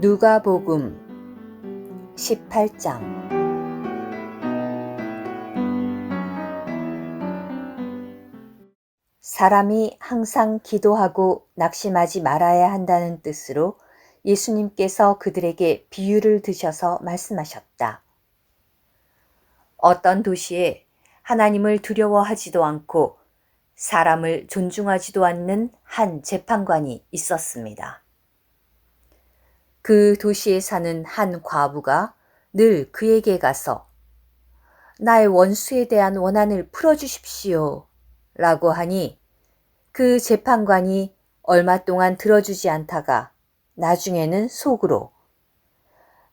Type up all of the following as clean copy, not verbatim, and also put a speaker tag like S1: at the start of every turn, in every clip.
S1: 누가복음 18장. 사람이 항상 기도하고 낙심하지 말아야 한다는 뜻으로 예수님께서 그들에게 비유를 드셔서 말씀하셨다. 어떤 도시에 하나님을 두려워하지도 않고 사람을 존중하지도 않는 한 재판관이 있었습니다. 그 도시에 사는 한 과부가 늘 그에게 가서 나의 원수에 대한 원한을 풀어주십시오 라고 하니 그 재판관이 얼마 동안 들어주지 않다가 나중에는 속으로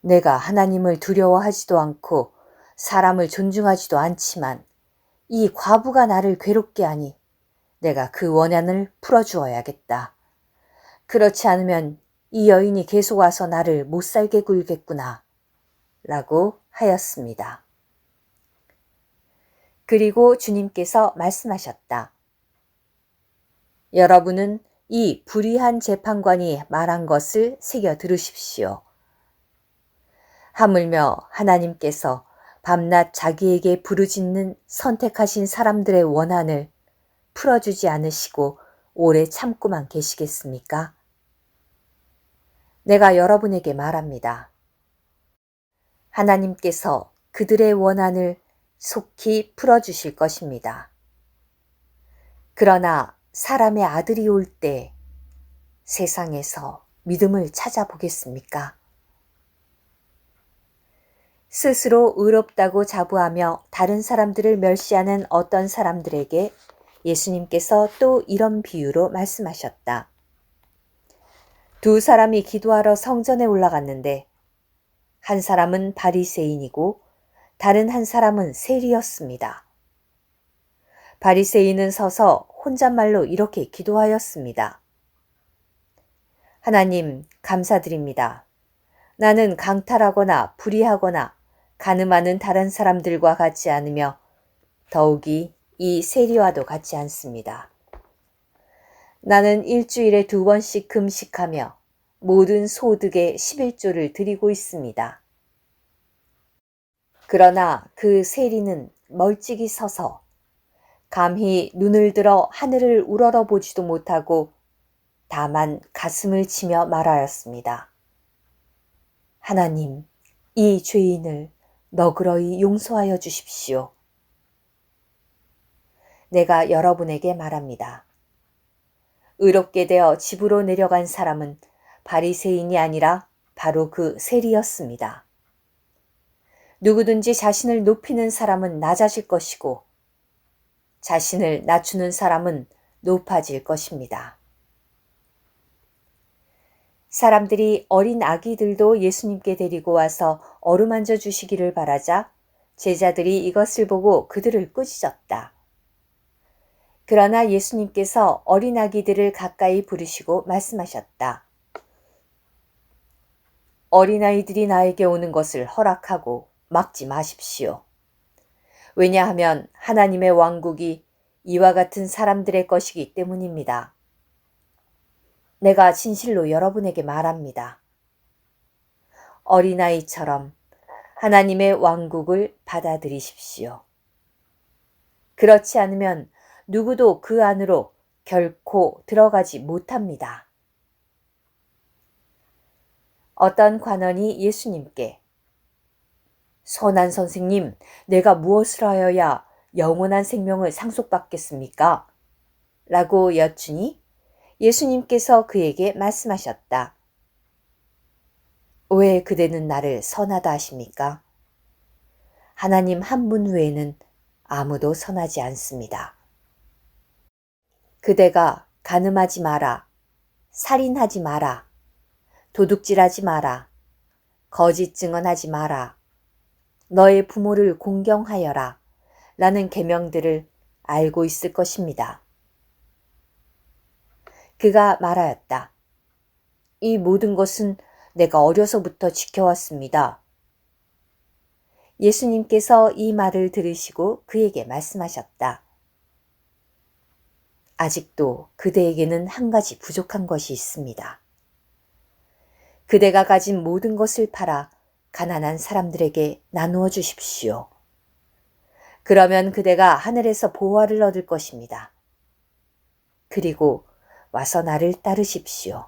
S1: 내가 하나님을 두려워하지도 않고 사람을 존중하지도 않지만 이 과부가 나를 괴롭게 하니 내가 그 원한을 풀어주어야겠다. 그렇지 않으면 이 여인이 계속 와서 나를 못살게 굴겠구나 라고 하였습니다. 그리고 주님께서 말씀하셨다. 여러분은 이 불의한 재판관이 말한 것을 새겨 들으십시오. 하물며 하나님께서 밤낮 자기에게 부르짖는 선택하신 사람들의 원한을 풀어주지 않으시고 오래 참고만 계시겠습니까? 내가 여러분에게 말합니다. 하나님께서 그들의 원한을 속히 풀어주실 것입니다. 그러나 사람의 아들이 올 때 세상에서 믿음을 찾아보겠습니까? 스스로 의롭다고 자부하며 다른 사람들을 멸시하는 어떤 사람들에게 예수님께서 또 이런 비유로 말씀하셨다. 두 사람이 기도하러 성전에 올라갔는데 한 사람은 바리새인이고 다른 한 사람은 세리였습니다. 바리새인은 서서 혼잣말로 이렇게 기도하였습니다. 하나님, 감사드립니다. 나는 강탈하거나 불의하거나 간음하는 다른 사람들과 같지 않으며 더욱이 이 세리와도 같지 않습니다. 나는 일주일에 2번씩 금식하며 모든 소득의 11조를 드리고 있습니다. 그러나 그 세리는 멀찍이 서서 감히 눈을 들어 하늘을 우러러보지도 못하고 다만 가슴을 치며 말하였습니다. 하나님, 이 죄인을 너그러이 용서하여 주십시오. 내가 여러분에게 말합니다. 의롭게 되어 집으로 내려간 사람은 바리새인이 아니라 바로 그 세리였습니다. 누구든지 자신을 높이는 사람은 낮아질 것이고 자신을 낮추는 사람은 높아질 것입니다. 사람들이 어린 아기들도 예수님께 데리고 와서 어루만져 주시기를 바라자 제자들이 이것을 보고 그들을 꾸짖었다. 그러나 예수님께서 어린 아기들을 가까이 부르시고 말씀하셨다. 어린아이들이 나에게 오는 것을 허락하고 막지 마십시오. 왜냐하면 하나님의 왕국이 이와 같은 사람들의 것이기 때문입니다. 내가 진실로 여러분에게 말합니다. 어린아이처럼 하나님의 왕국을 받아들이십시오. 그렇지 않으면 누구도 그 안으로 결코 들어가지 못합니다. 어떤 관원이 예수님께 선한 선생님, 내가 무엇을 하여야 영원한 생명을 상속받겠습니까? 라고 여쭈니 예수님께서 그에게 말씀하셨다. 왜 그대는 나를 선하다 하십니까? 하나님 한 분 외에는 아무도 선하지 않습니다. 그대가 간음하지 마라, 살인하지 마라, 도둑질하지 마라, 거짓 증언하지 마라, 너의 부모를 공경하여라 라는 계명들을 알고 있을 것입니다. 그가 말하였다. 이 모든 것은 내가 어려서부터 지켜왔습니다. 예수님께서 이 말을 들으시고 그에게 말씀하셨다. 아직도 그대에게는 한 가지 부족한 것이 있습니다. 그대가 가진 모든 것을 팔아 가난한 사람들에게 나누어 주십시오. 그러면 그대가 하늘에서 보화를 얻을 것입니다. 그리고 와서 나를 따르십시오.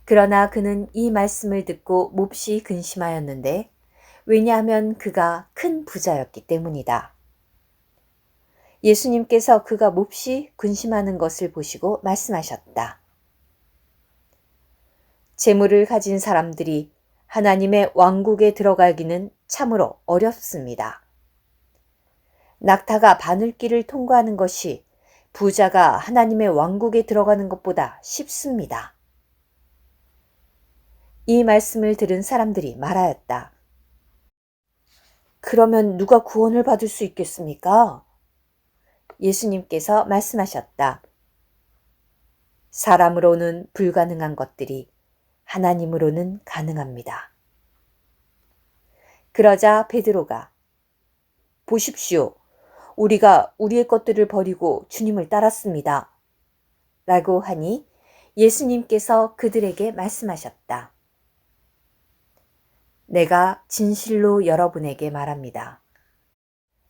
S1: 그러나 그는 이 말씀을 듣고 몹시 근심하였는데 왜냐하면 그가 큰 부자였기 때문이다. 예수님께서 그가 몹시 근심하는 것을 보시고 말씀하셨다. 재물을 가진 사람들이 하나님의 왕국에 들어가기는 참으로 어렵습니다. 낙타가 바늘길을 통과하는 것이 부자가 하나님의 왕국에 들어가는 것보다 쉽습니다. 이 말씀을 들은 사람들이 말하였다. 그러면 누가 구원을 받을 수 있겠습니까? 예수님께서 말씀하셨다. 사람으로는 불가능한 것들이 하나님으로는 가능합니다. 그러자 베드로가 보십시오. 우리가 우리의 것들을 버리고 주님을 따랐습니다. 라고 하니 예수님께서 그들에게 말씀하셨다. 내가 진실로 여러분에게 말합니다.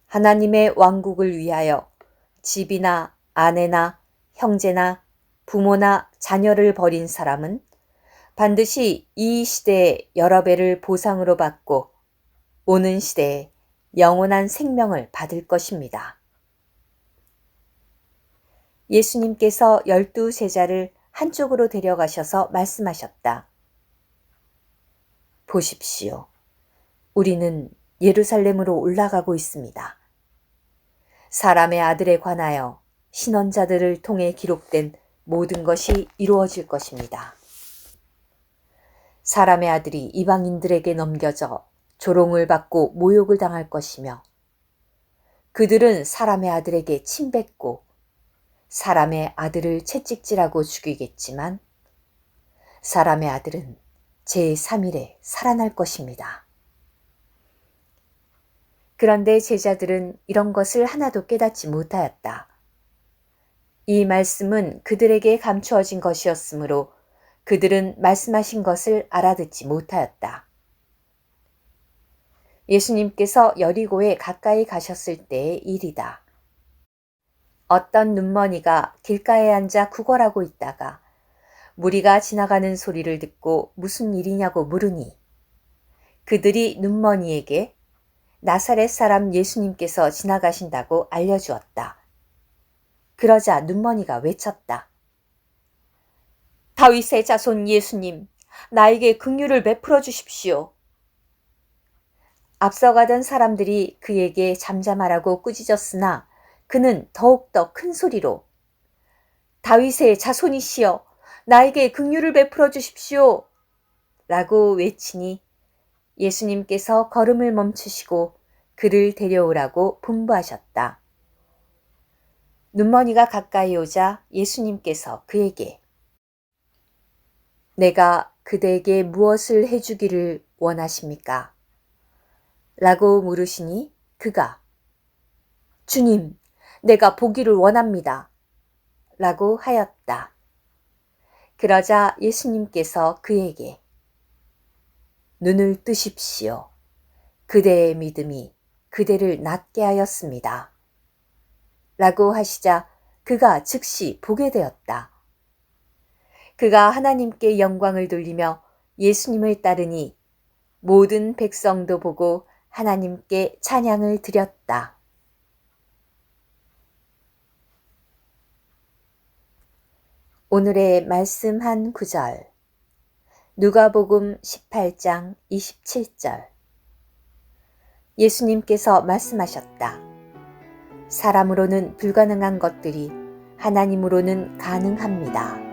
S1: 하나님의 왕국을 위하여 집이나 아내나 형제나 부모나 자녀를 버린 사람은 반드시 이 시대에 여러 배를 보상으로 받고 오는 시대에 영원한 생명을 받을 것입니다. 예수님께서 12 제자를 한쪽으로 데려가셔서 말씀하셨다. 보십시오. 우리는 예루살렘으로 올라가고 있습니다. 사람의 아들에 관하여 신언자들을 통해 기록된 모든 것이 이루어질 것입니다. 사람의 아들이 이방인들에게 넘겨져 조롱을 받고 모욕을 당할 것이며 그들은 사람의 아들에게 침뱉고 사람의 아들을 채찍질하고 죽이겠지만 사람의 아들은 제3일에 살아날 것입니다. 그런데 제자들은 이런 것을 하나도 깨닫지 못하였다. 이 말씀은 그들에게 감추어진 것이었으므로 그들은 말씀하신 것을 알아듣지 못하였다. 예수님께서 여리고에 가까이 가셨을 때의 일이다. 어떤 눈머니가 길가에 앉아 구걸하고 있다가 무리가 지나가는 소리를 듣고 무슨 일이냐고 물으니 그들이 눈머니에게 나사렛 사람 예수님께서 지나가신다고 알려주었다. 그러자 눈머니가 외쳤다. 다윗의 자손 예수님, 나에게 긍휼을 베풀어 주십시오. 앞서가던 사람들이 그에게 잠잠하라고 꾸짖었으나 그는 더욱더 큰 소리로 다윗의 자손이시여, 나에게 긍휼을 베풀어 주십시오. 라고 외치니 예수님께서 걸음을 멈추시고 그를 데려오라고 분부하셨다. 눈머니가 가까이 오자 예수님께서 그에게 내가 그대에게 무엇을 해주기를 원하십니까? 라고 물으시니 그가 주님, 내가 보기를 원합니다. 라고 하였다. 그러자 예수님께서 그에게 눈을 뜨십시오. 그대의 믿음이 그대를 낫게 하였습니다. 라고 하시자 그가 즉시 보게 되었다. 그가 하나님께 영광을 돌리며 예수님을 따르니 모든 백성도 보고 하나님께 찬양을 드렸다. 오늘의 말씀 한 구절. 누가복음 18장 27절. 예수님께서 말씀하셨다. 사람으로는 불가능한 것들이 하나님으로는 가능합니다.